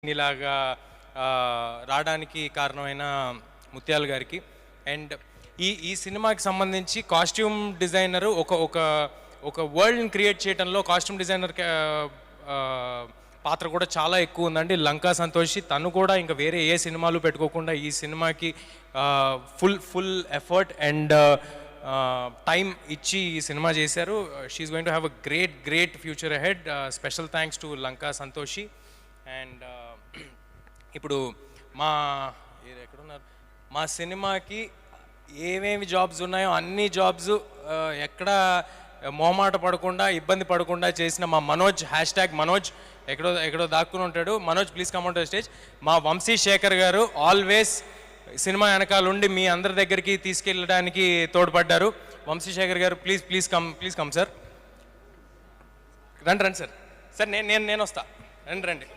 ఇలాగా రావడానికి కారణమైన ముత్యాల గారికి. అండ్ ఈ సినిమాకి సంబంధించి కాస్ట్యూమ్ డిజైనర్ ఒక ఒక ఒక వరల్డ్ని క్రియేట్ చేయడంలో కాస్ట్యూమ్ డిజైనర్ పాత్ర కూడా చాలా ఎక్కువ ఉందండి. లంకా సంతోషి తను కూడా ఇంకా వేరే ఏ సినిమాలు పెట్టుకోకుండా ఈ సినిమాకి ఫుల్ ఎఫర్ట్ అండ్ టైం ఇచ్చి ఈ సినిమా చేశారు. She's going to have a great future ahead. Special thanks to Lanka Santoshi. And ఇప్పుడు ఎక్కడున్నారు మా సినిమాకి ఏమేమి జాబ్స్ ఉన్నాయో అన్ని జాబ్స్ ఎక్కడ మొహమాట పడకుండా ఇబ్బంది పడకుండా చేసిన మా మనోజ్ #మనోజ్ ఎక్కడో దాక్కుని ఉంటాడు. Manoj please come on to the stage. మా వంశీ శేఖర్ గారు ఆల్వేస్ సినిమా వెనకాల ఉండి మీ అందరి దగ్గరికి తీసుకెళ్ళడానికి తోడ్పడ్డారు. వంశీ శేఖర్ గారు ప్లీజ్ కమ్ సార్. రండి సార్. సార్ నేను వస్తా. రండి.